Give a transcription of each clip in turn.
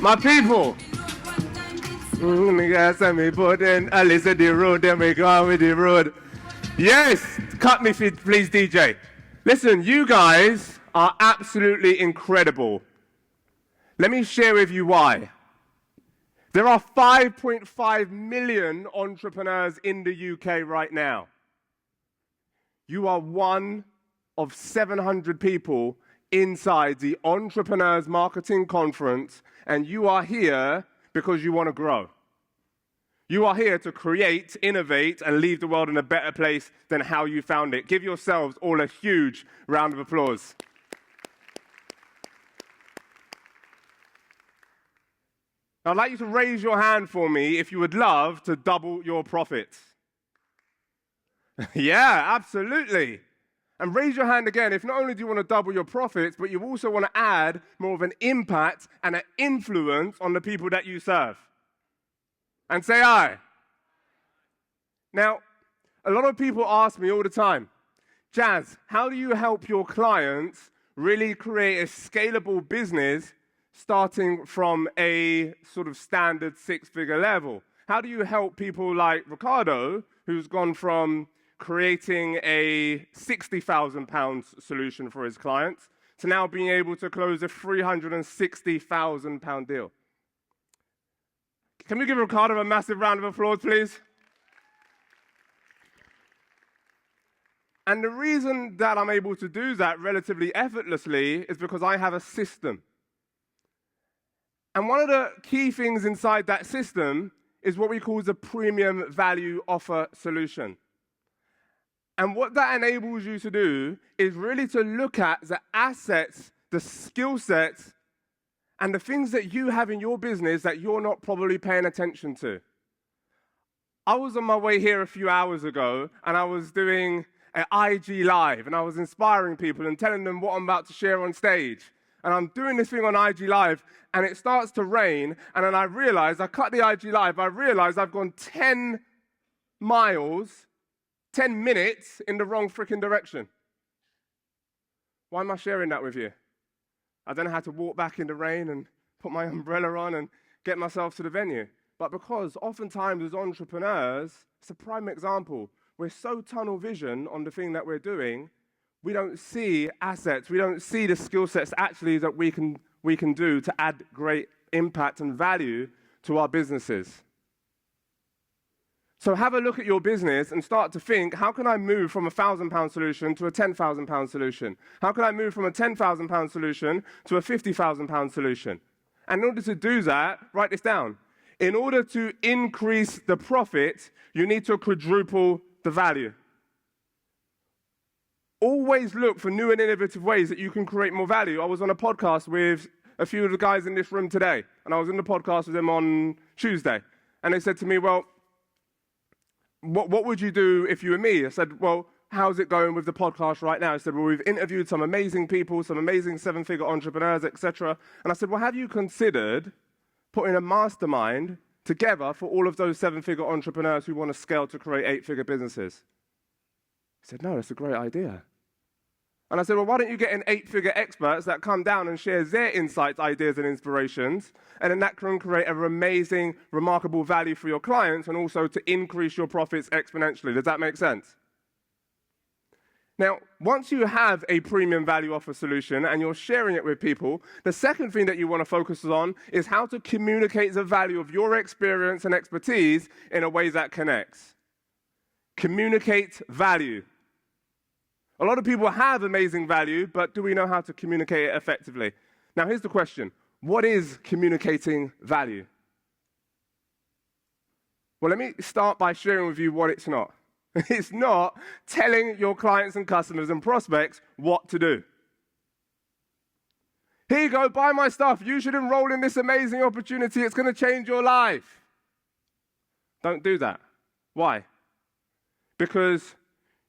My people. Listen the road, then we go on with the road. Yes, cut me please, DJ. Listen, you guys are absolutely incredible. Let me share with you why. There are 5.5 million entrepreneurs in the UK right now. You are one of 700 people inside the Entrepreneurs Marketing Conference, and you are here because you want to grow. You are here to create, innovate, and leave the world in a better place than how you found it. Give yourselves all a huge round of applause. I'd like you to raise your hand for me if you would love to double your profits. Yeah, absolutely. And raise your hand again if not only do you want to double your profits, but you also want to add more of an impact and an influence on the people that you serve. And say aye. Now, a lot of people ask me all the time, Jazz, how do you help your clients really create a scalable business starting from a sort of standard six-figure level? How do you help people like Ricardo, who's gone from creating a £60,000 solution for his clients to now being able to close a £360,000 deal? Can we give Ricardo a massive round of applause, please? And the reason that I'm able to do that relatively effortlessly is because I have a system. And one of the key things inside that system is what we call the premium value offer solution. And what that enables you to do is really to look at the assets, the skill sets, and the things that you have in your business that you're not probably paying attention to. I was on my way here a few hours ago, and I was doing an IG Live, and I was inspiring people and telling them what I'm about to share on stage. And I'm doing this thing on IG Live, and it starts to rain, and then I realize, I cut the IG Live, I realize I've gone 10 miles, 10 minutes in the wrong freaking direction. Why am I sharing that with you? I don't know how to walk back in the rain and put my umbrella on and get myself to the venue. But because oftentimes as entrepreneurs, it's a prime example. We're so tunnel vision on the thing that we're doing, we don't see assets, we don't see the skill sets actually that we can do to add great impact and value to our businesses. So have a look at your business and start to think, how can I move from a £1,000 solution to a £10,000 solution? How can I move from a £10,000 solution to a £50,000 solution? And in order to do that, write this down. In order to increase the profit, you need to quadruple the value. Always look for new and innovative ways that you can create more value. I was on a podcast with a few of the guys in this room today, and I was in the podcast with them on Tuesday. And they said to me, well, what would you do if you were me? I said, well, how's it going with the podcast right now? I said, well, we've interviewed some amazing people, some amazing seven-figure entrepreneurs, etc. And I said, well, have you considered putting a mastermind together for all of those seven-figure entrepreneurs who want to scale to create eight-figure businesses? He said, no, that's a great idea. And I said, well, why don't you get in eight-figure experts that come down and share their insights, ideas, and inspirations, and then that can create an amazing, remarkable value for your clients and also to increase your profits exponentially. Does that make sense? Now, once you have a premium value offer solution and you're sharing it with people, the second thing that you want to focus on is how to communicate the value of your experience and expertise in a way that connects. Communicate value. A lot of people have amazing value, but do we know how to communicate it effectively? Now, here's the question. What is communicating value? Well, let me start by sharing with you what it's not. It's not telling your clients and customers and prospects what to do. Here you go, buy my stuff. You should enroll in this amazing opportunity. It's going to change your life. Don't do that. Why? Because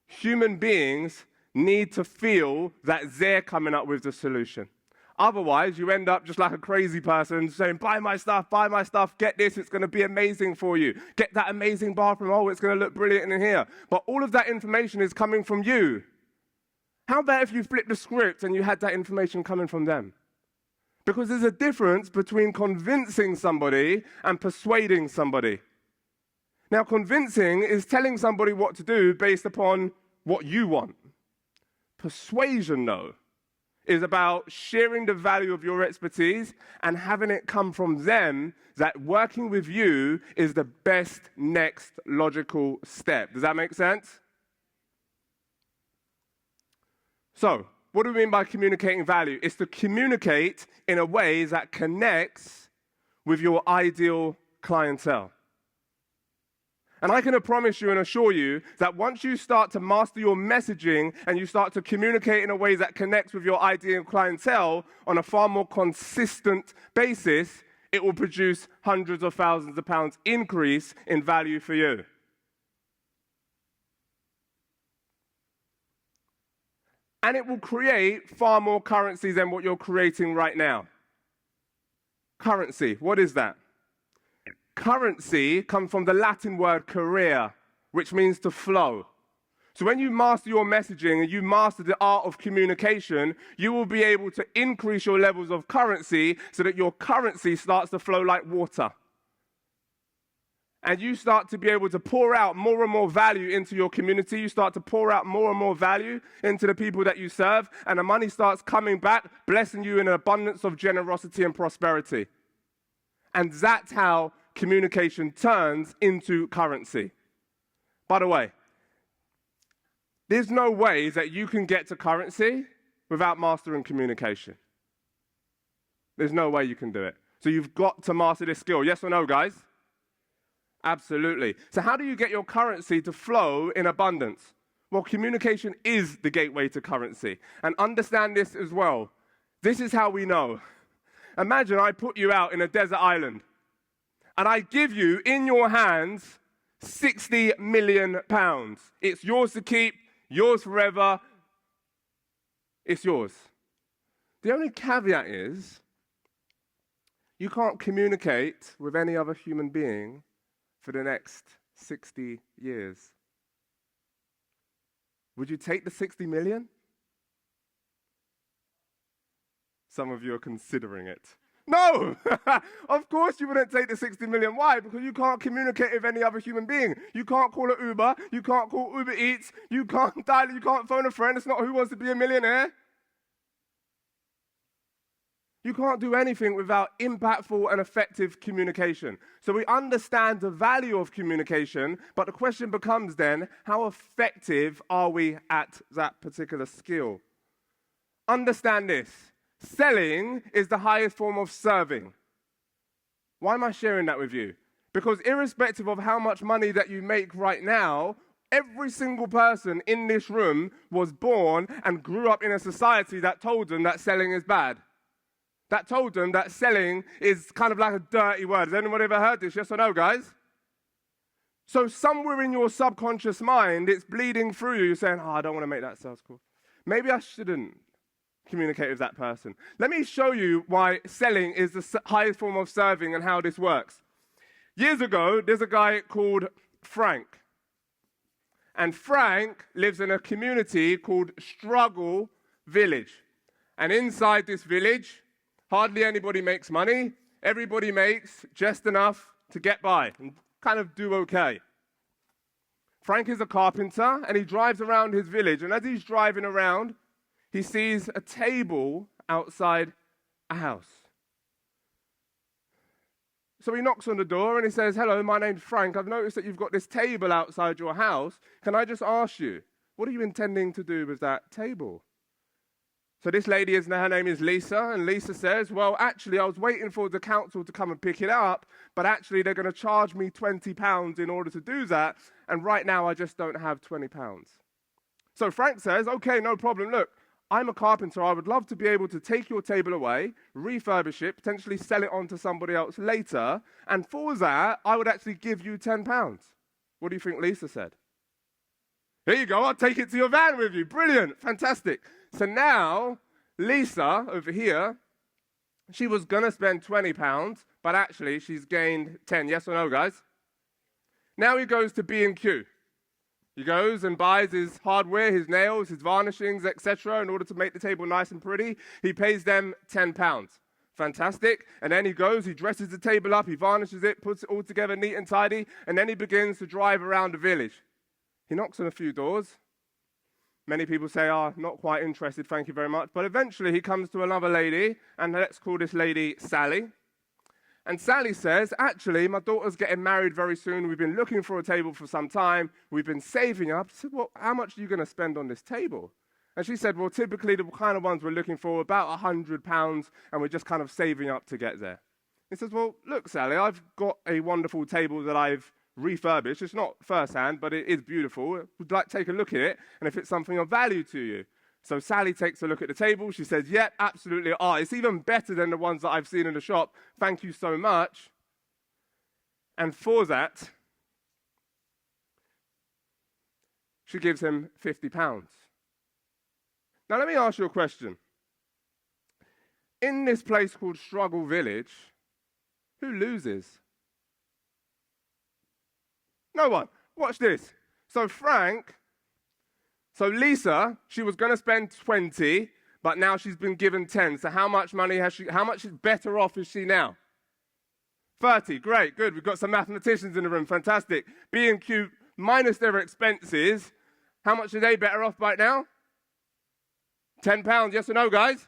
human beings need to feel that they're coming up with the solution. Otherwise, you end up just like a crazy person saying, buy my stuff, get this, it's going to be amazing for you. Get that amazing bathroom, oh, it's going to look brilliant in here. But all of that information is coming from you. How about if you flipped the script and you had that information coming from them? Because there's a difference between convincing somebody and persuading somebody. Now, convincing is telling somebody what to do based upon what you want. Persuasion, though, is about sharing the value of your expertise and having it come from them that working with you is the best next logical step. Does that make sense? So, what do we mean by communicating value? It's to communicate in a way that connects with your ideal clientele. And I can promise you and assure you that once you start to master your messaging and you start to communicate in a way that connects with your ideal clientele on a far more consistent basis, it will produce hundreds of thousands of pounds increase in value for you. And it will create far more currency than what you're creating right now. Currency, what is that? Currency comes from the Latin word career, which means to flow. So when you master your messaging and you master the art of communication, you will be able to increase your levels of currency so that your currency starts to flow like water. And you start to be able to pour out more and more value into your community. You start to pour out more and more value into the people that you serve, and the money starts coming back, blessing you in an abundance of generosity and prosperity. And that's how communication turns into currency. By the way, there's no way that you can get to currency without mastering communication. There's no way you can do it. So you've got to master this skill. Yes or no, guys? Absolutely. So how do you get your currency to flow in abundance? Well, communication is the gateway to currency. And understand this as well. This is how we know. Imagine I put you out in a desert island, and I give you in your hands 60 million pounds. It's yours to keep, yours forever. It's yours. The only caveat is you can't communicate with any other human being for the next 60 years. Would you take the 60 million? Some of you are considering it. No! Of course you wouldn't take the 60 million. Why? Because you can't communicate with any other human being. You can't call an Uber. You can't call Uber Eats. You can't dial. You can't phone a friend. It's not Who Wants to Be a Millionaire. You can't do anything without impactful and effective communication. So we understand the value of communication, but the question becomes then, how effective are we at that particular skill? Understand this. Selling is the highest form of serving. Why am I sharing that with you? Because irrespective of how much money that you make right now, every single person in this room was born and grew up in a society that told them that selling is bad. That told them that selling is kind of like a dirty word. Has anyone ever heard this? Yes or no, guys? So somewhere in your subconscious mind, it's bleeding through you. You're saying, I don't want to make that sales call. Maybe I shouldn't communicate with that person. Let me show you why selling is the highest form of serving and how this works. Years ago, there's a guy called Frank. And Frank lives in a community called Struggle Village. And inside this village, hardly anybody makes money. Everybody makes just enough to get by and kind of do okay. Frank is a carpenter, and he drives around his village. And as he's driving around, he sees a table outside a house. So he knocks on the door and he says, "Hello, my name's Frank. I've noticed that you've got this table outside your house. Can I just ask you, what are you intending to do with that table?" So this lady, her name is Lisa, and Lisa says, "Well, actually, I was waiting for the council to come and pick it up, but actually they're going to charge me £20 in order to do that, and right now I just don't have £20. So Frank says, "Okay, no problem. Look, I'm a carpenter. I would love to be able to take your table away, refurbish it, potentially sell it on to somebody else later, and for that, I would actually give you £10. What do you think Lisa said? "Here you go, I'll take it to your van with you." Brilliant, fantastic. So now, Lisa, over here, she was going to spend £20, but actually she's gained 10. Yes or no, guys? Now he goes to B&Q. He goes and buys his hardware, his nails, his varnishings, etc. in order to make the table nice and pretty. He pays them £10. Fantastic. And then he goes, he dresses the table up, he varnishes it, puts it all together neat and tidy, and then he begins to drive around the village. He knocks on a few doors. Many people say, not quite interested, thank you very much. But eventually he comes to another lady, and let's call this lady Sally. And Sally says, actually, my daughter's getting married very soon. We've been looking for a table for some time. We've been saving up. I said, well, how much are you going to spend on this table? And she said, well, typically the kind of ones we're looking for are about £100, and we're just kind of saving up to get there. He says, well, look, Sally, I've got a wonderful table that I've refurbished. It's not first-hand, but it is beautiful. Would like to take a look at it, and if it's something of value to you. So Sally takes a look at the table. She says, yep, absolutely. It's even better than the ones that I've seen in the shop. Thank you so much. And for that, she gives him £50. Now, let me ask you a question. In this place called Struggle Village, who loses? No one. Watch this. So Lisa, she was going to spend 20, but now she's been given 10. So how much money has she, how much better off is she now? 30. Great, good. We've got some mathematicians in the room. Fantastic. B&Q minus their expenses. How much are they better off right now? £10. Yes or no, guys?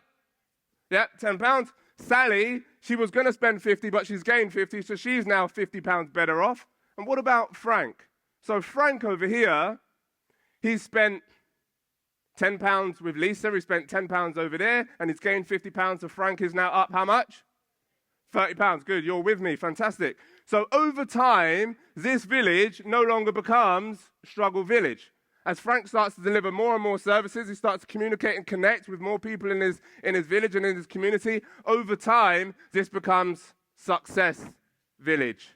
Yep, £10. Sally, she was going to spend 50, but she's gained 50, so she's now £50 better off. And what about Frank? So Frank over here, he spent £10 with Lisa, he spent £10 over there, and he's gained £50, so Frank is now up how much? £30. Good, you're with me, fantastic. So over time, this village no longer becomes Struggle Village. As Frank starts to deliver more and more services, he starts to communicate and connect with more people in his village and in his community. Over time, this becomes Success Village.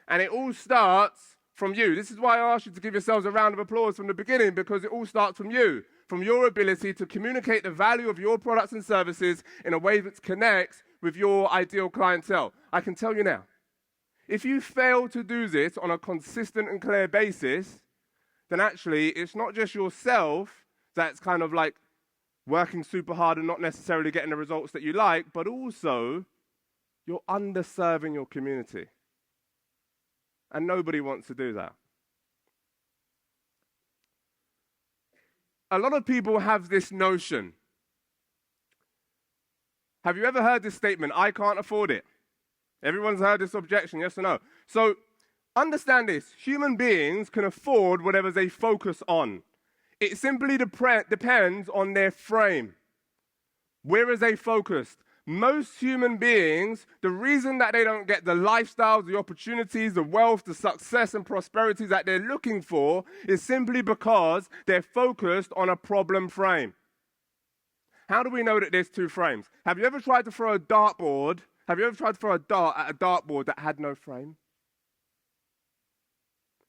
And it all starts from you. This is why I asked you to give yourselves a round of applause from the beginning, because it all starts from you, from your ability to communicate the value of your products and services in a way that connects with your ideal clientele. I can tell you now, if you fail to do this on a consistent and clear basis, then actually it's not just yourself that's kind of like working super hard and not necessarily getting the results that you like, but also you're underserving your community. And nobody wants to do that. A lot of people have this notion. Have you ever heard this statement, I can't afford it? Everyone's heard this objection, yes or no? So understand this, human beings can afford whatever they focus on. It simply depends on their frame. Where is they focused? Most human beings, the reason that they don't get the lifestyles, the opportunities, the wealth, the success and prosperity that they're looking for is simply because they're focused on a problem frame. How do we know that there's two frames? Have you ever tried to throw a dartboard? Have you ever tried to throw a dart at a dartboard that had no frame?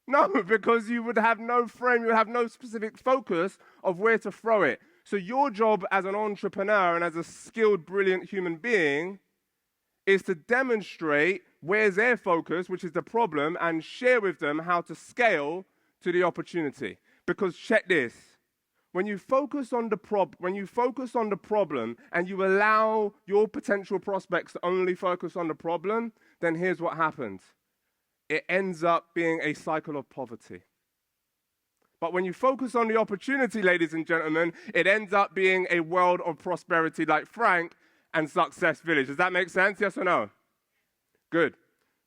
No, because you would have no frame, you would have no specific focus of where to throw it. So your job as an entrepreneur and as a skilled, brilliant human being is to demonstrate where's their focus, which is the problem, and share with them how to scale to the opportunity. Because check this, when you focus on the problem and you allow your potential prospects to only focus on the problem, then here's what happens. It ends up being a cycle of poverty. But when you focus on the opportunity, ladies and gentlemen, it ends up being a world of prosperity like Frank and Success Village. Does that make sense? Yes or no? Good.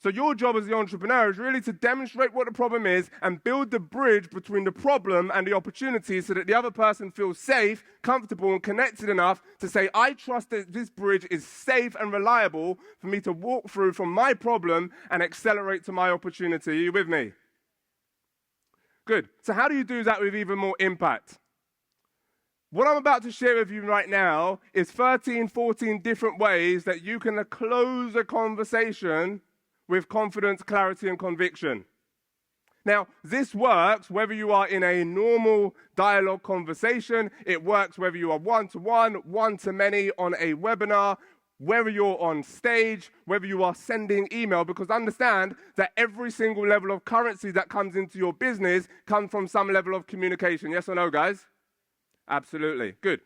So your job as the entrepreneur is really to demonstrate what the problem is and build the bridge between the problem and the opportunity so that the other person feels safe, comfortable, and connected enough to say, I trust that this bridge is safe and reliable for me to walk through from my problem and accelerate to my opportunity. Are you with me? Good. So how do you do that with even more impact? What I'm about to share with you right now is 13, 14 different ways that you can close a conversation with confidence, clarity, and conviction. Now, this works whether you are in a normal dialogue conversation, it works whether you are one-to-one, one-to-many on a webinar, whether you're on stage, whether you are sending email, because understand that every single level of currency that comes into your business comes from some level of communication. Yes or no, guys? Absolutely. Good.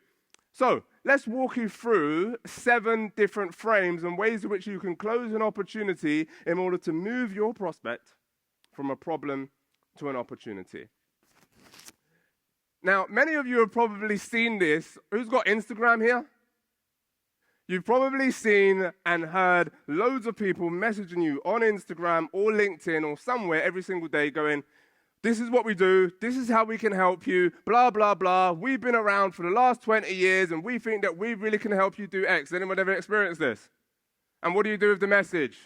So let's walk you through 7 different frames and ways in which you can close an opportunity in order to move your prospect from a problem to an opportunity. Now, many of you have probably seen this. Who's got Instagram here? You've probably seen and heard loads of people messaging you on Instagram or LinkedIn or somewhere every single day going, this is what we do, this is how we can help you, blah, blah, blah. We've been around for the last 20 years and we think that we really can help you do X. Anyone ever experienced this? And what do you do with the message?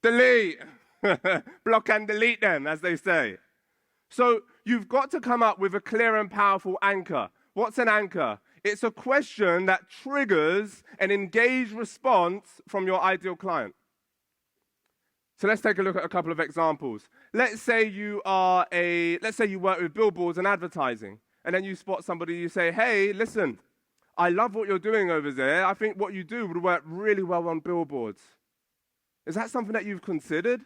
Delete. Block and delete them, as they say. So you've got to come up with a clear and powerful anchor. What's an anchor? It's a question that triggers an engaged response from your ideal client. So let's take a look at a couple of examples. Let's say you work with billboards and advertising, and then you spot somebody, you say, hey, listen, I love what you're doing over there. I think what you do would work really well on billboards. Is that something that you've considered?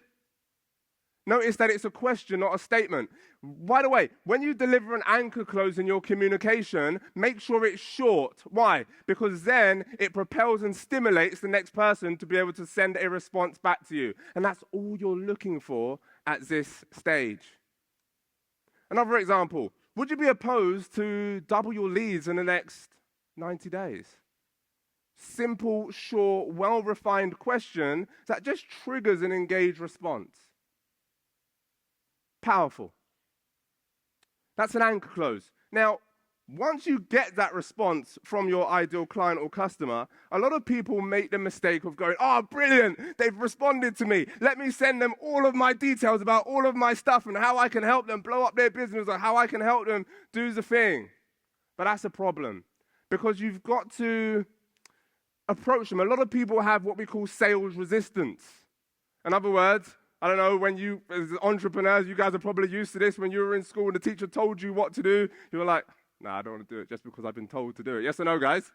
Notice that it's a question, not a statement. By the way, when you deliver an anchor close in your communication, make sure it's short. Why? Because then it propels and stimulates the next person to be able to send a response back to you. And that's all you're looking for at this stage. Another example, would you be opposed to double your leads in the next 90 days? Simple, short, well-refined question that just triggers an engaged response. Powerful. That's an anchor close. Now, once you get that response from your ideal client or customer, a lot of people make the mistake of going, oh, brilliant, they've responded to me. Let me send them all of my details about all of my stuff and how I can help them blow up their business or how I can help them do the thing. But that's a problem because you've got to approach them. A lot of people have what we call sales resistance. In other words, I don't know, when you, as entrepreneurs, you guys are probably used to this. When you were in school and the teacher told you what to do, you were like, I don't want to do it just because I've been told to do it. Yes or no, guys?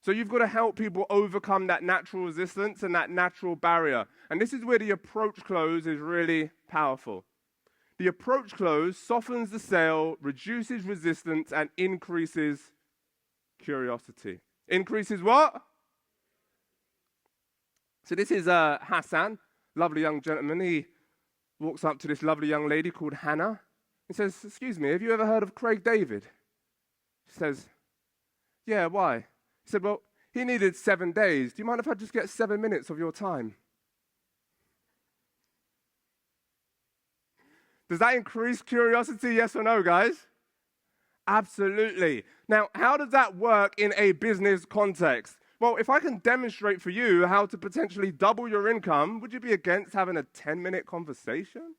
So you've got to help people overcome that natural resistance and that natural barrier. And this is where the approach close is really powerful. The approach close softens the sale, reduces resistance, and increases curiosity. Increases what? So this is Hassan. Lovely young gentleman. He walks up to this lovely young lady called Hannah. He says, excuse me, have you ever heard of Craig David? She says, yeah, why? He said, well, he needed 7 days. Do you mind if I just get 7 minutes of your time? Does that increase curiosity, yes or no, guys? Absolutely. Now, how does that work in a business context? Well, if I can demonstrate for you how to potentially double your income, would you be against having a 10-minute conversation?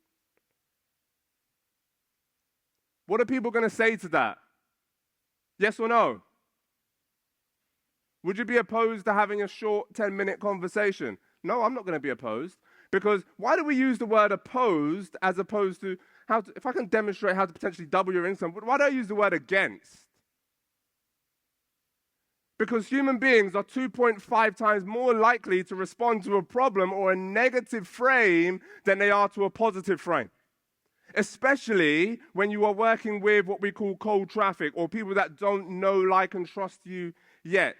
What are people going to say to that? Yes or no? Would you be opposed to having a short 10-minute conversation? No, I'm not going to be opposed. Because why do we use the word opposed as opposed to if I can demonstrate how to potentially double your income, why do I use the word against? Because human beings are 2.5 times more likely to respond to a problem or a negative frame than they are to a positive frame. Especially when you are working with what we call cold traffic or people that don't know, like, and trust you yet.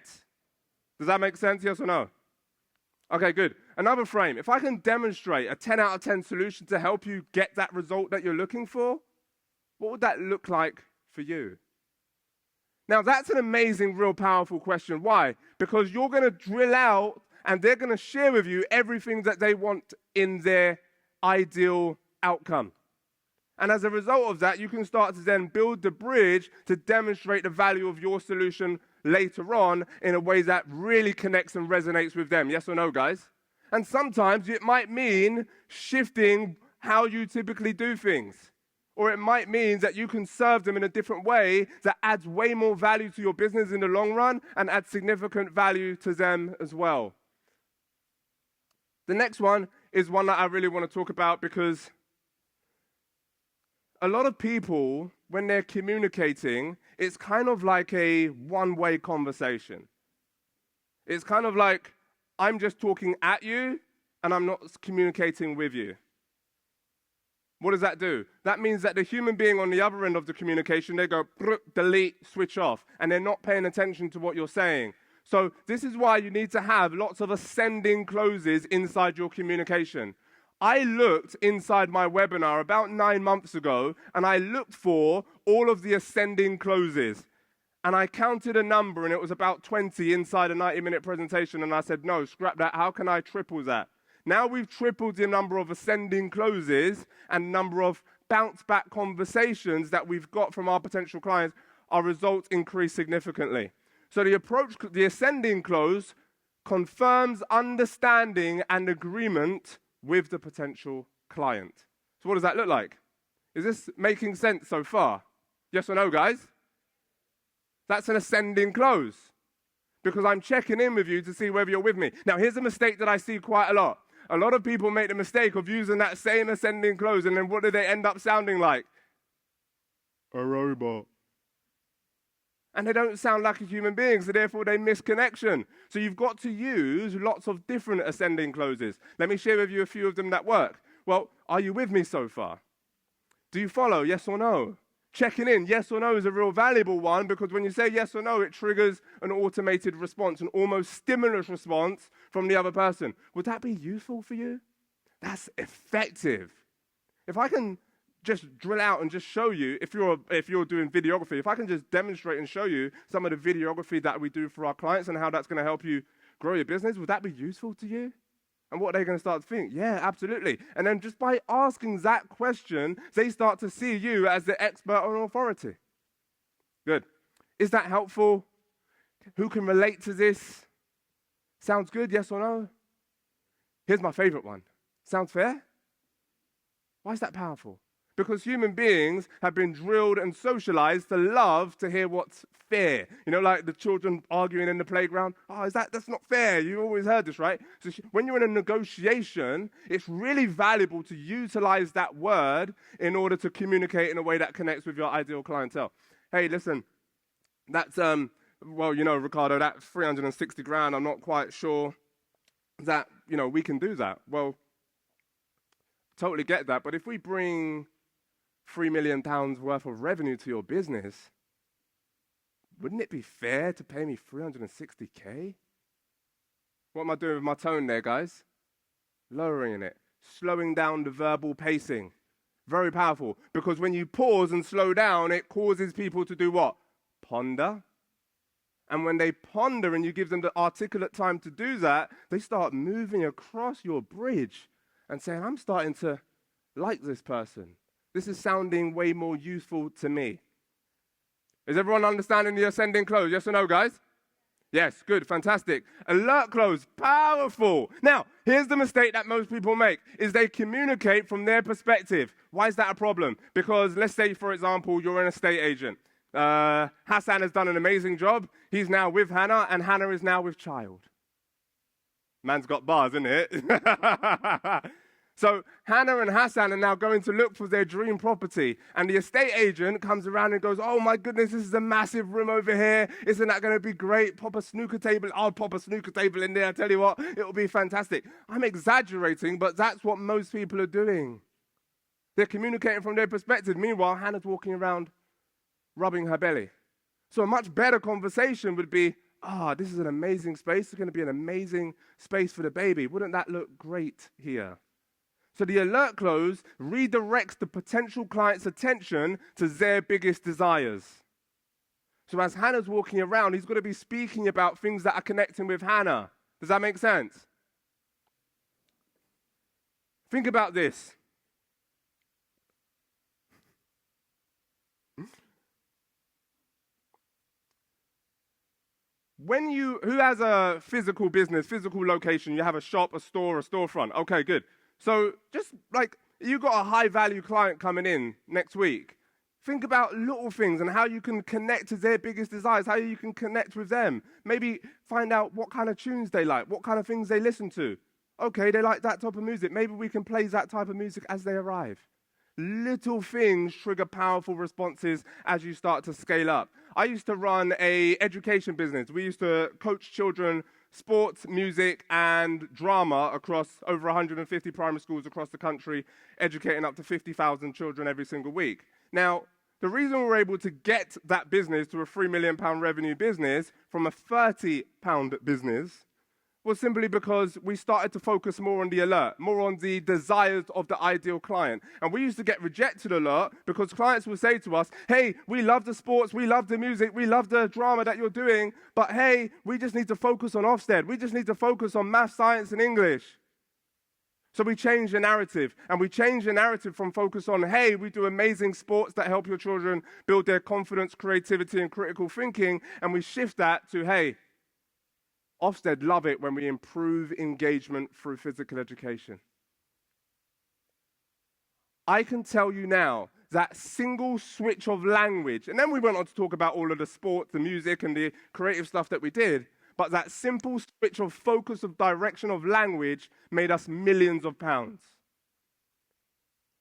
Does that make sense, yes or no? Okay, good. Another frame. If I can demonstrate a 10 out of 10 solution to help you get that result that you're looking for, what would that look like for you? Now, that's an amazing, real powerful question. Why? Because you're going to drill out and they're going to share with you everything that they want in their ideal outcome. And as a result of that, you can start to then build the bridge to demonstrate the value of your solution later on in a way that really connects and resonates with them. Yes or no, guys? And sometimes it might mean shifting how you typically do things. Or it might mean that you can serve them in a different way that adds way more value to your business in the long run and adds significant value to them as well. The next one is one that I really want to talk about because a lot of people, when they're communicating, it's kind of like a one-way conversation. It's kind of like I'm just talking at you and I'm not communicating with you. What does that do? That means that the human being on the other end of the communication, they go, delete, switch off, and they're not paying attention to what you're saying. So this is why you need to have lots of ascending closes inside your communication. I looked inside my webinar about 9 months ago, and I looked for all of the ascending closes. And I counted a number, and it was about 20 inside a 90-minute presentation, and I said, no, scrap that. How can I triple that? Now we've tripled the number of ascending closes and number of bounce-back conversations that we've got from our potential clients. Our results increase significantly. So the approach, the ascending close, confirms understanding and agreement with the potential client. So what does that look like? Is this making sense so far? Yes or no, guys? That's an ascending close, because I'm checking in with you to see whether you're with me. Now, here's a mistake that I see quite a lot. A lot of people make the mistake of using that same ascending close, and then what do they end up sounding like? A robot. And they don't sound like a human being, so therefore they miss connection. So you've got to use lots of different ascending closes. Let me share with you a few of them that work. Well, are you with me so far? Do you follow, yes or no? Checking in, yes or no, is a real valuable one, because when you say yes or no, it triggers an automated response, an almost stimulus response from the other person. Would that be useful for you? That's effective. If I can just drill out and just show you, if you're doing videography, if I can just demonstrate and show you some of the videography that we do for our clients and how that's going to help you grow your business, would that be useful to you? And what are they going to start to think? Yeah, absolutely. And then just by asking that question, they start to see you as the expert on authority. Good. Is that helpful? Who can relate to this? Sounds good, yes or no? Here's my favorite one. Sounds fair? Why is that powerful? Because human beings have been drilled and socialized to love to hear what's fair. You know, like the children arguing in the playground. Oh, that's not fair. You've always heard this, right? So when you're in a negotiation, it's really valuable to utilize that word in order to communicate in a way that connects with your ideal clientele. Hey, listen, that's, well, you know, Ricardo, that's 360 grand. I'm not quite sure that, you know, we can do that. Well, totally get that. But if we bring £3 million worth of revenue to your business, wouldn't it be fair to pay me 360K? What am I doing with my tone there, guys? Lowering it, slowing down the verbal pacing. Very powerful, because when you pause and slow down, it causes people to do what? Ponder. And when they ponder and you give them the articulate time to do that, they start moving across your bridge and saying, I'm starting to like this person. This is sounding way more useful to me. Is everyone understanding the ascending close? Yes or no, guys? Yes, good, fantastic. Alert close, powerful. Now, here's the mistake that most people make, is they communicate from their perspective. Why is that a problem? Because let's say, for example, you're an estate agent. Hassan has done an amazing job. He's now with Hannah, and Hannah is now with child. Man's got bars, isn't it? So Hannah and Hassan are now going to look for their dream property. And the estate agent comes around and goes, oh my goodness, this is a massive room over here. Isn't that going to be great? Pop a snooker table. I'll pop a snooker table in there. I tell you what, it'll be fantastic. I'm exaggerating, but that's what most people are doing. They're communicating from their perspective. Meanwhile, Hannah's walking around rubbing her belly. So a much better conversation would be, this is an amazing space. It's going to be an amazing space for the baby. Wouldn't that look great here? So the alert close redirects the potential client's attention to their biggest desires. So as Hannah's walking around, he's going to be speaking about things that are connecting with Hannah. Does that make sense? Think about this. Who has a physical business, physical location? You have a shop, a store, a storefront. Okay, good. So just like you got a high-value client coming in next week, think about little things and how you can connect to their biggest desires, how you can connect with them. Maybe find out what kind of tunes they like, what kind of things they listen to. Okay, they like that type of music. Maybe we can play that type of music as they arrive. Little things trigger powerful responses as you start to scale up. I used to run an education business. We used to coach children sports, music, and drama across over 150 primary schools across the country, educating up to 50,000 children every single week. Now, the reason we're able to get that business to a £3 million revenue business from a £30 business was simply because we started to focus more on the alert, more on the desires of the ideal client. And we used to get rejected a lot because clients would say to us, hey, we love the sports, we love the music, we love the drama that you're doing, but hey, we just need to focus on Ofsted. We just need to focus on math, science, and English. So we changed the narrative, and we changed the narrative from focus on, hey, we do amazing sports that help your children build their confidence, creativity, and critical thinking, and we shift that to, hey, Ofsted love it when we improve engagement through physical education. I can tell you now that single switch of language, and then we went on to talk about all of the sports, the music, and the creative stuff that we did, but that simple switch of focus of direction of language made us millions of pounds.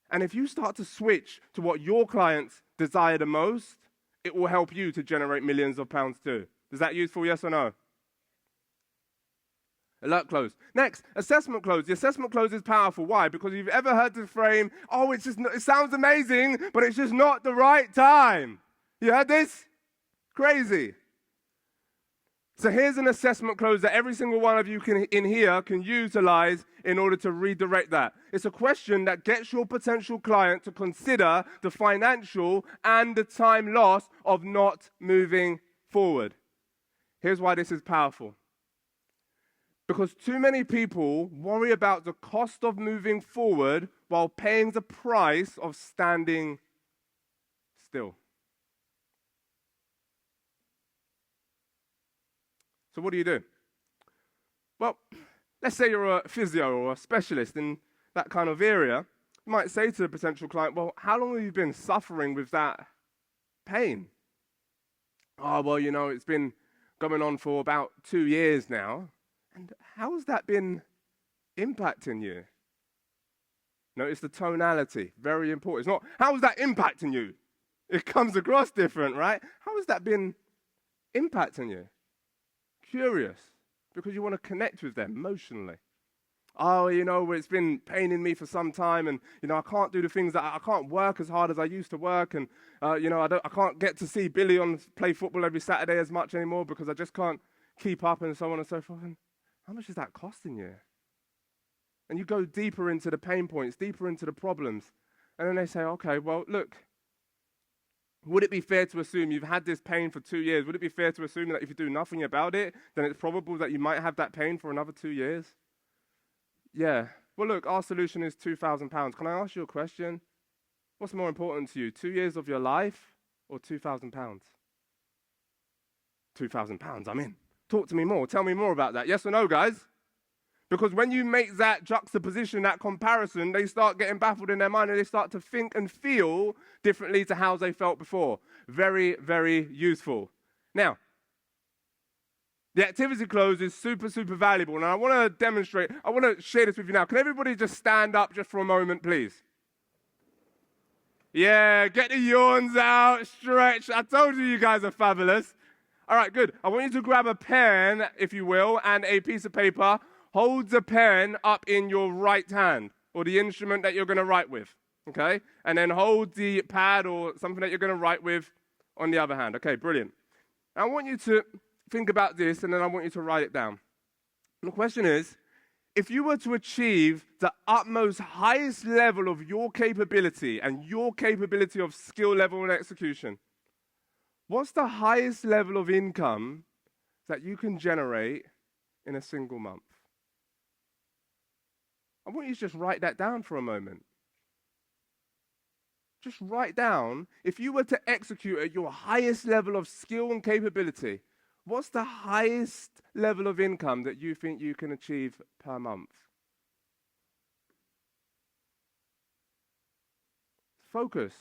And if you start to switch to what your clients desire the most, it will help you to generate millions of pounds too. Is that useful, yes or no? Alert close. Next, assessment close. The assessment close is powerful. Why? Because you've ever heard the frame, oh, it sounds amazing, but it's just not the right time. You heard this? Crazy. So here's an assessment close that every single one of you in here can utilize in order to redirect that. It's a question that gets your potential client to consider the financial and the time loss of not moving forward. Here's why this is powerful. Because too many people worry about the cost of moving forward while paying the price of standing still. So what do? Well, let's say you're a physio or a specialist in that kind of area. You might say to the potential client, well, how long have you been suffering with that pain? Oh, well, it's been going on for about 2 years now. And how has that been impacting you? Notice the tonality, very important. It's not, how is that impacting you? It comes across different, right? How has that been impacting you? Curious, because you want to connect with them emotionally. Oh, it's been paining me for some time, and, I can't do the things that I can't work as hard as I used to work, and, I can't get to see Billy play football every Saturday as much anymore because I just can't keep up, and so on and so forth. And how much is that costing you? And you go deeper into the pain points, deeper into the problems. And then they say, okay, well, look, would it be fair to assume you've had this pain for 2 years? Would it be fair to assume that if you do nothing about it, then it's probable that you might have that pain for another 2 years? Yeah. Well, look, our solution is £2,000. Can I ask you a question? What's more important to you, 2 years of your life or £2,000? £2,000, I'm in. Talk to me more. Tell me more about that. Yes or no, guys? Because when you make that juxtaposition, that comparison, they start getting baffled in their mind and they start to think and feel differently to how they felt before. Very, very useful. Now, the activity close is super, super valuable. And I want to demonstrate, I want to share this with you now. Can everybody just stand up just for a moment, please? Yeah, get the yawns out, stretch. I told you guys are fabulous. All right, good. I want you to grab a pen, if you will, and a piece of paper. Hold the pen up in your right hand, or the instrument that you're going to write with, okay? And then hold the pad or something that you're going to write with on the other hand. Okay, brilliant. I want you to think about this, and then I want you to write it down. And the question is, if you were to achieve the utmost highest level of your capability and your capability of skill level and execution, what's the highest level of income that you can generate in a single month? I want you to just write that down for a moment. Just write down, if you were to execute at your highest level of skill and capability, what's the highest level of income that you think you can achieve per month? Focus.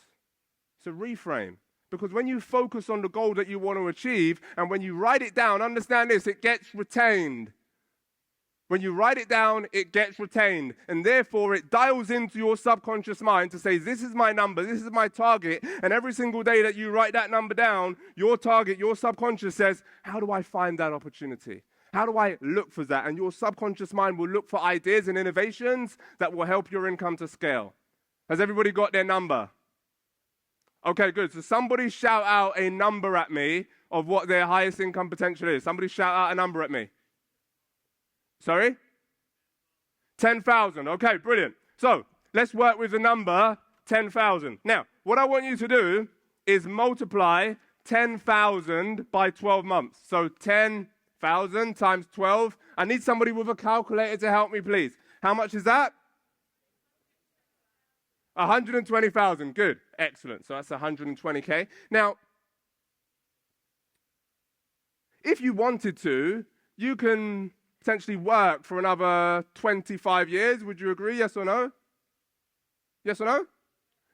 It's a reframe. Because when you focus on the goal that you want to achieve, and when you write it down, understand this, it gets retained. When you write it down, it gets retained. And therefore, it dials into your subconscious mind to say, this is my number, this is my target. And every single day that you write that number down, your target, your subconscious says, how do I find that opportunity? How do I look for that? And your subconscious mind will look for ideas and innovations that will help your income to scale. Has everybody got their number? Okay, good. So somebody shout out a number at me of what their highest income potential is. Somebody shout out a number at me. Sorry? 10,000. Okay, brilliant. So let's work with the number 10,000. Now, what I want you to do is multiply 10,000 by 12 months. So 10,000 times 12. I need somebody with a calculator to help me, please. How much is that? 120,000. Good. Excellent. So that's 120K. Now, if you wanted to, you can potentially work for another 25 years. Would you agree? Yes or no? Yes or no?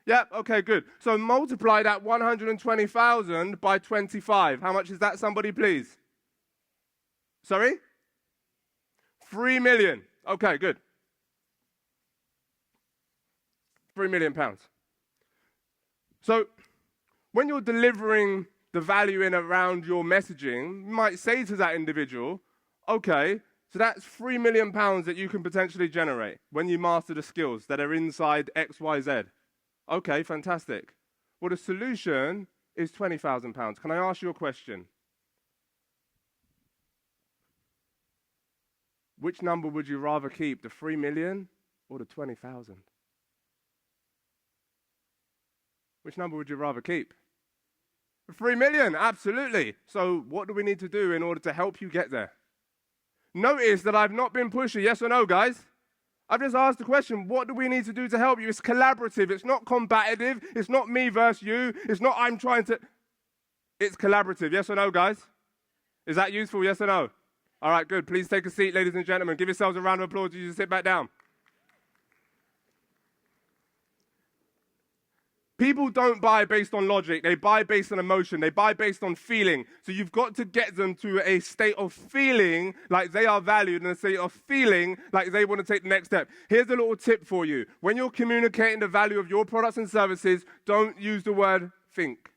Yeah, okay, good. So multiply that 120,000 by 25. How much is that, somebody, please? Sorry? 3 million. Okay, good. 3 million pounds. So when you're delivering the value in around your messaging, you might say to that individual, okay, so that's 3 million pounds that you can potentially generate when you master the skills that are inside X, Y, Z. Okay, fantastic. Well, the solution is 20,000 pounds. Can I ask you a question? Which number would you rather keep, the 3 million or the 20,000? Which number would you rather keep? 3 million, absolutely. So what do we need to do in order to help you get there? Notice that I've not been pushy, yes or no, guys? I've just asked the question, what do we need to do to help you? It's collaborative, it's not combative, it's not me versus you, it's not I'm trying to... It's collaborative, yes or no, guys? Is that useful, yes or no? All right, good. Please take a seat, ladies and gentlemen. Give yourselves a round of applause as you sit back down. People don't buy based on logic. They buy based on emotion. They buy based on feeling. So you've got to get them to a state of feeling like they are valued and a state of feeling like they want to take the next step. Here's a little tip for you. When you're communicating the value of your products and services, don't use the word think.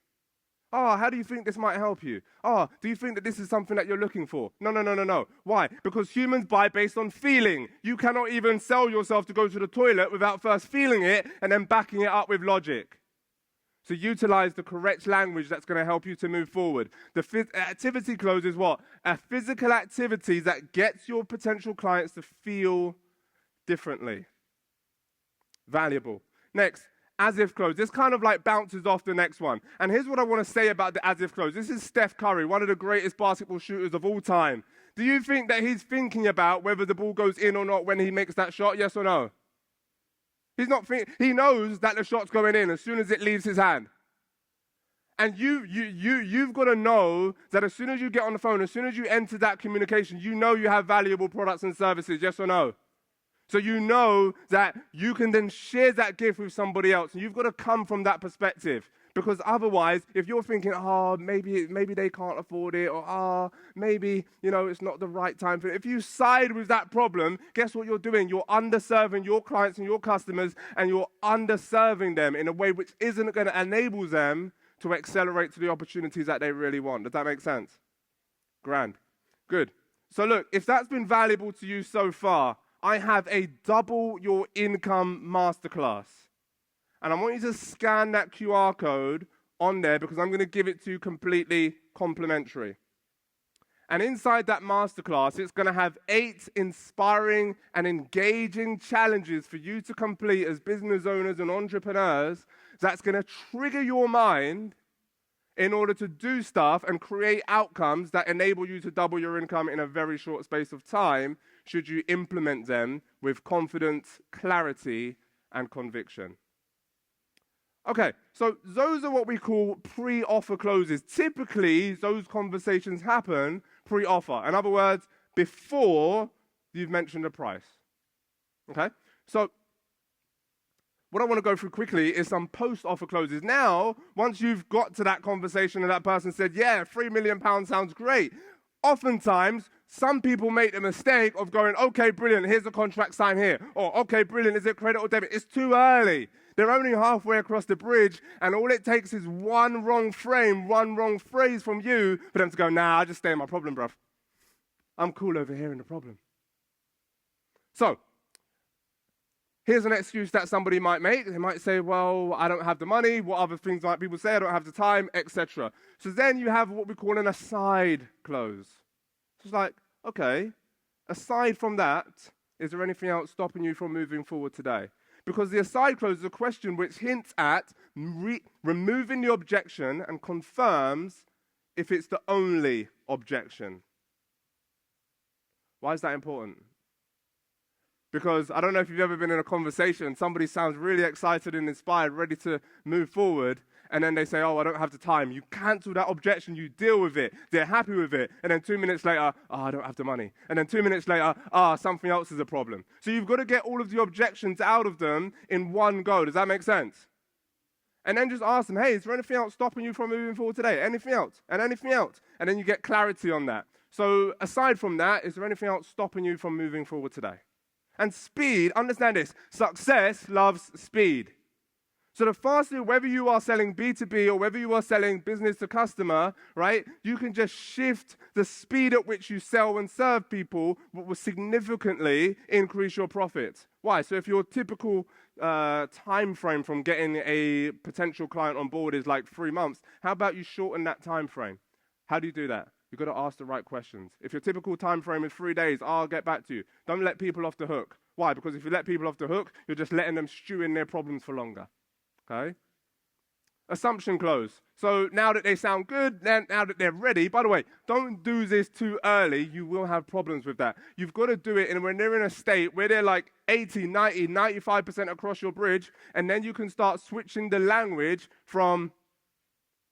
Oh, how do you think this might help you? Oh, do you think that this is something that you're looking for? No. Why? Because humans buy based on feeling. You cannot even sell yourself to go to the toilet without first feeling it and then backing it up with logic. So utilize the correct language that's going to help you to move forward. The activity close is what? A physical activity that gets your potential clients to feel differently. Valuable. Next, as if close. This kind of like bounces off the next one. And here's what I want to say about the as if close. This is Steph Curry, one of the greatest basketball shooters of all time. Do you think that he's thinking about whether the ball goes in or not when he makes that shot? Yes or no? He knows that the shot's going in as soon as it leaves his hand. And you've got to know that as soon as you get on the phone, as soon as you enter that communication, you know you have valuable products and services, yes or no? So you know that you can then share that gift with somebody else. And you've got to come from that perspective. Because otherwise, if you're thinking, maybe they can't afford it, or maybe, it's not the right time for it. If you side with that problem, guess what you're doing? You're underserving your clients and your customers, and you're underserving them in a way which isn't going to enable them to accelerate to the opportunities that they really want. Does that make sense? Grand. Good. So look, if that's been valuable to you so far, I have a double your income masterclass. And I want you to scan that QR code on there because I'm going to give it to you completely complimentary. And inside that masterclass, it's going to have 8 inspiring and engaging challenges for you to complete as business owners and entrepreneurs that's going to trigger your mind in order to do stuff and create outcomes that enable you to double your income in a very short space of time should you implement them with confidence, clarity, and conviction. Okay, so those are what we call pre-offer closes. Typically, those conversations happen pre-offer. In other words, before you've mentioned a price. Okay, so what I want to go through quickly is some post-offer closes. Now, once you've got to that conversation and that person said, yeah, £3 million sounds great, oftentimes, some people make the mistake of going, okay, brilliant, here's the contract sign here. Or, okay, brilliant, is it credit or debit? It's too early. They're only halfway across the bridge, and all it takes is one wrong frame, one wrong phrase from you for them to go, nah, I'll just stay in my problem, bruv. I'm cool over here in the problem. So, here's an excuse that somebody might make. They might say, well, I don't have the money. What other things might people say? I don't have the time, etc. So then you have what we call an aside close. So it's like, okay, aside from that, is there anything else stopping you from moving forward today? Because the aside close is a question which hints at removing the objection and confirms if it's the only objection. Why is that important? Because I don't know if you've ever been in a conversation, somebody sounds really excited and inspired, ready to move forward, and then they say, oh, I don't have the time. You cancel that objection, you deal with it, they're happy with it, and then 2 minutes later, oh, I don't have the money. And then 2 minutes later, something else is a problem. So you've got to get all of the objections out of them in one go. Does that make sense? And then just ask them, hey, is there anything else stopping you from moving forward today? Anything else? And anything else? And then you get clarity on that. So aside from that, is there anything else stopping you from moving forward today? And speed, understand this, success loves speed. So the faster, whether you are selling B2B or whether you are selling business to customer, right, you can just shift the speed at which you sell and serve people, what will significantly increase your profit. Why? So if your typical time frame from getting a potential client on board is like 3 months, how about you shorten that time frame? How do you do that? You've got to ask the right questions. If your typical time frame is 3 days, I'll get back to you. Don't let people off the hook. Why? Because if you let people off the hook, you're just letting them stew in their problems for longer. Okay? Assumption close. So now that they sound good, now that they're ready, by the way, don't do this too early. You will have problems with that. You've got to do it when they're in a state where they're like 80, 90, 95% across your bridge, and then you can start switching the language from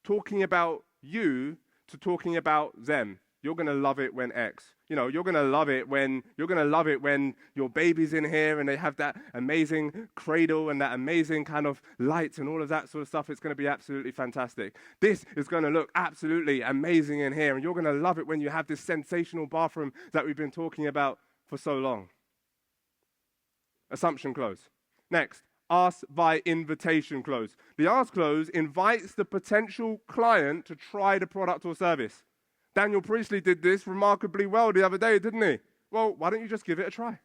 talking about you to talking about them. You're going to love it when X. You're going to love it when your baby's in here and they have that amazing cradle and that amazing kind of lights and all of that sort of stuff. It's going to be absolutely fantastic. This is going to look absolutely amazing in here, and you're going to love it when you have this sensational bathroom that we've been talking about for so long. Assumption close. Next. Ask by invitation close. The ask close invites the potential client to try the product or service. Daniel Priestley did this remarkably well the other day, didn't he? Well, why don't you just give it a try?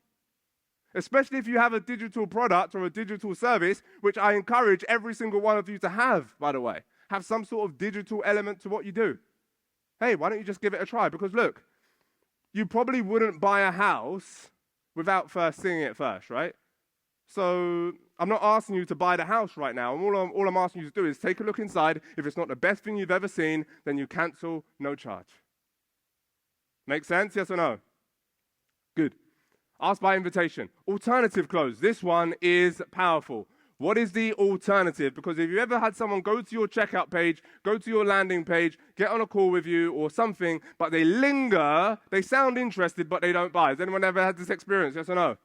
Especially if you have a digital product or a digital service, which I encourage every single one of you to have, by the way. Have some sort of digital element to what you do. Hey, why don't you just give it a try? Because look, you probably wouldn't buy a house without first seeing it first, right? So I'm not asking you to buy the house right now. All I'm asking you to do is take a look inside. If it's not the best thing you've ever seen, then you cancel, no charge. Make sense? Yes or no? Good. Ask by invitation. Alternative close. This one is powerful. What is the alternative? Because if you ever had someone go to your checkout page, go to your landing page, get on a call with you or something, but they linger, they sound interested, but they don't buy. Has anyone ever had this experience? Yes or no?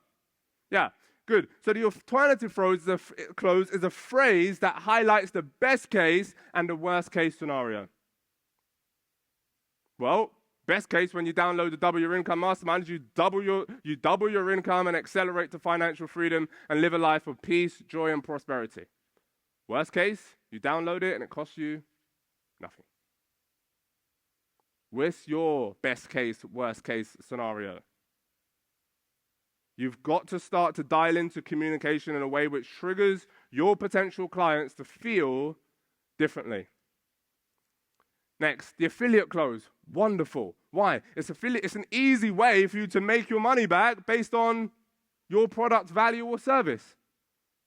Yeah. Good. So the alternative close is a phrase that highlights the best case and the worst case scenario. Well, best case, when you download the Double Your Income Mastermind, you double your income and accelerate to financial freedom and live a life of peace, joy, and prosperity. Worst case, you download it and it costs you nothing. What's your best case, worst case scenario? You've got to start to dial into communication in a way which triggers your potential clients to feel differently. Next, the affiliate close. Wonderful. Why? It's an easy way for you to make your money back based on your product value or service.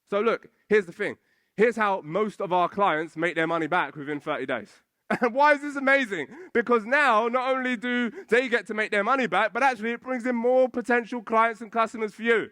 So look, here's the thing. Here's how most of our clients make their money back within 30 days. And why is this amazing? Because now, not only do they get to make their money back, but actually it brings in more potential clients and customers for you.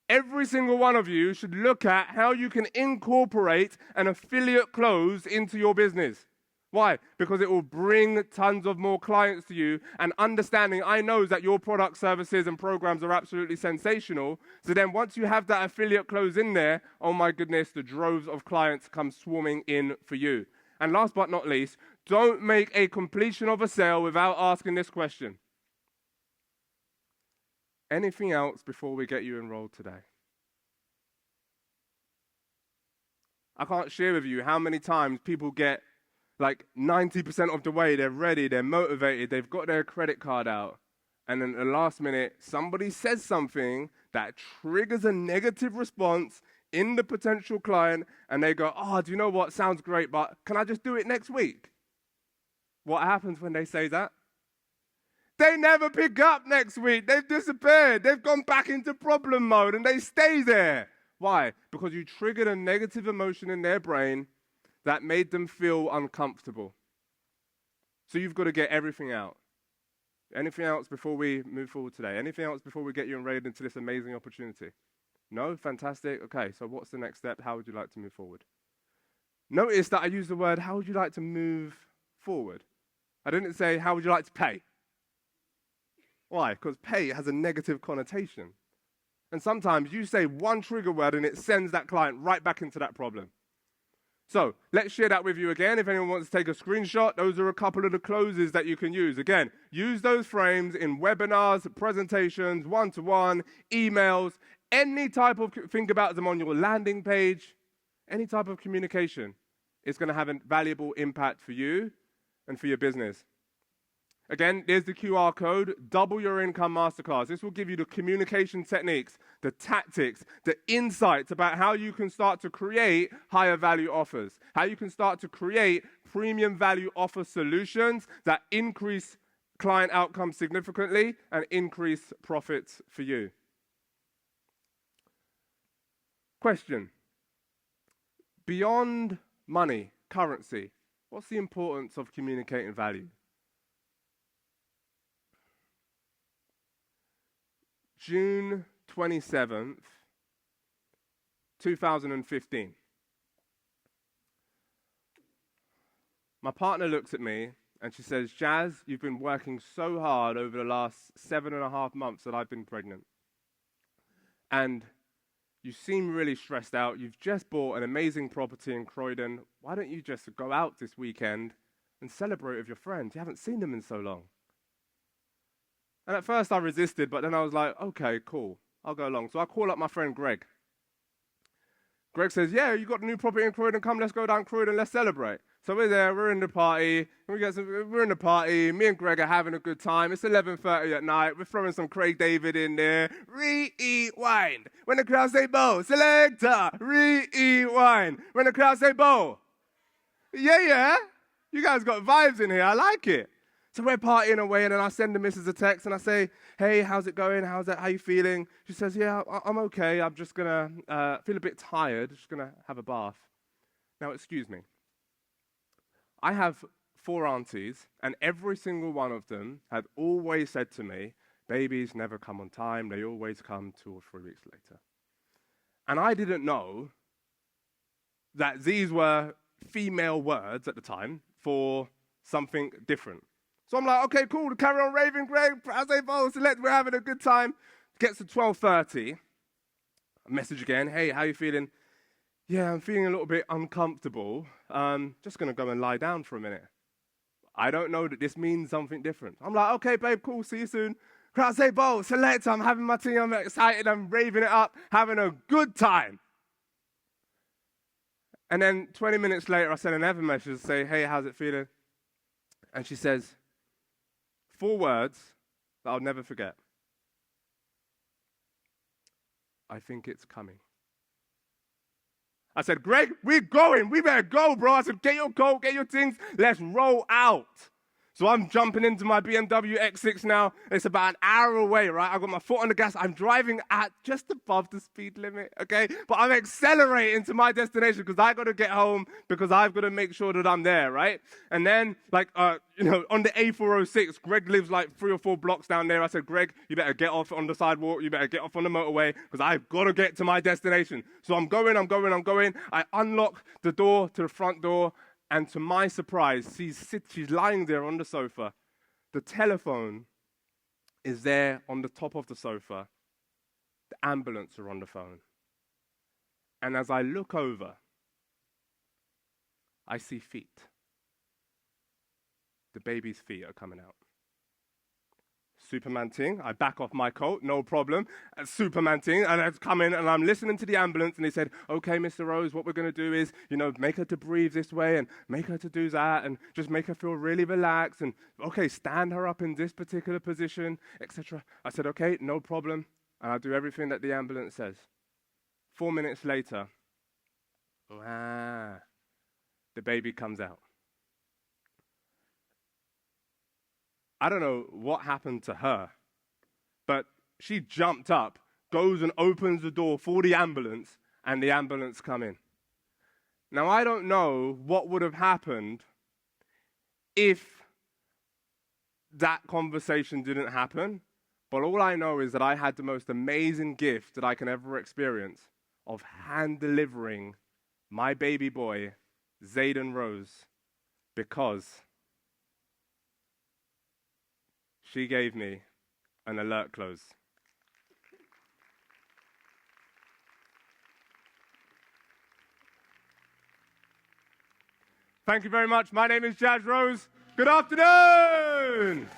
Every single one of you should look at how you can incorporate an affiliate close into your business. Why? Because it will bring tons of more clients to you, and understanding, I know that your product, services, and programs are absolutely sensational. So then once you have that affiliate close in there, oh my goodness, the droves of clients come swarming in for you. And last but not least, don't make a completion of a sale without asking this question. Anything else before we get you enrolled today? I can't share with you how many times people get Like 90% of the way, they're ready, they're motivated, they've got their credit card out. And then at the last minute, somebody says something that triggers a negative response in the potential client, and they go, oh, do you know what? Sounds great, but can I just do it next week? What happens when they say that? They never pick up next week. They've disappeared. They've gone back into problem mode, and they stay there. Why? Because you triggered a negative emotion in their brain that made them feel uncomfortable. So you've got to get everything out. Anything else before we move forward today? Anything else before we get you enraged into this amazing opportunity? No? Fantastic. Okay, so what's the next step? How would you like to move forward? Notice that I use the word, how would you like to move forward? I didn't say, how would you like to pay? Why? Because pay has a negative connotation. And sometimes you say one trigger word and it sends that client right back into that problem. So let's share that with you again. If anyone wants to take a screenshot, those are a couple of the closes that you can use. Again, use those frames in webinars, presentations, one-to-one, emails, any type of, think about them on your landing page, any type of communication. It's going to have a valuable impact for you and for your business. Again, there's the QR code, Double Your Income Masterclass. This will give you the communication techniques, the tactics, the insights about how you can start to create higher value offers, how you can start to create premium value offer solutions that increase client outcomes significantly and increase profits for you. Question. Beyond money, currency, what's the importance of communicating value? June 27th, 2015. My partner looks at me and she says, Jazz, you've been working so hard over the last 7.5 months that I've been pregnant. And you seem really stressed out. You've just bought an amazing property in Croydon. Why don't you just go out this weekend and celebrate with your friends? You haven't seen them in so long. And at first I resisted, but then I was like, okay, cool, I'll go along. So I call up my friend Greg. Greg says, yeah, you got a new property in Croydon, come, let's go down Croydon, let's celebrate. So we're there, we're in the party, me and Greg are having a good time. It's 11:30 at night, we're throwing some Craig David in there. Rewind. When the crowd say bo, selector, rewind. When the crowd say bo. Yeah, you guys got vibes in here, I like it. So we're partying away, and then I send the missus a text, and I say, hey, how's it going? How you feeling? She says, yeah, I'm okay. I'm just going to feel a bit tired. Just going to have a bath. Now, excuse me. I have 4 aunties, and every single one of them had always said to me, babies never come on time. They always come 2 or 3 weeks later. And I didn't know that these were female words at the time for something different. So I'm like, okay, cool, carry on raving, Greg. I say, we're having a good time. Gets to 12:30. A message again, hey, how you feeling? Yeah, I'm feeling a little bit uncomfortable. Just going to go and lie down for a minute. I don't know that this means something different. I'm like, okay, babe, cool, see you soon. Crowd say, select, I'm having my tea, I'm excited, I'm raving it up, having a good time. And then 20 minutes later, I send another message to say, hey, how's it feeling? And she says, 4 words that I'll never forget. I think it's coming. I said, Greg, we're going. We better go, bro. I said, get your coat, get your things. Let's roll out. So I'm jumping into my BMW X6 now. It's about an hour away, right? I've got my foot on the gas. I'm driving at just above the speed limit, okay? But I'm accelerating to my destination because I got to get home because I've got to make sure that I'm there, right? And then, on the A406, Greg lives like 3 or 4 blocks down there. I said, Greg, you better get off on the sidewalk. You better get off on the motorway because I've got to get to my destination. So I'm going. I unlock the door to the front door. And to my surprise, she's lying there on the sofa. The telephone is there on the top of the sofa. The ambulance are on the phone. And as I look over, I see feet. The baby's feet are coming out. Superman ting. I back off my coat, no problem. Superman ting. And I come in and I'm listening to the ambulance and they said, okay, Mr. Rose, what we're going to do is, make her to breathe this way and make her to do that and just make her feel really relaxed and, okay, stand her up in this particular position, etc. I said, okay, no problem. And I'll do everything that the ambulance says. 4 minutes later, the baby comes out. I don't know what happened to her, but she jumped up, goes and opens the door for the ambulance, and the ambulance come in. Now, I don't know what would have happened if that conversation didn't happen, but all I know is that I had the most amazing gift that I can ever experience of hand-delivering my baby boy, Zayden Rose, because she gave me an alert close. Thank you very much. My name is Jazz Rose. Good afternoon.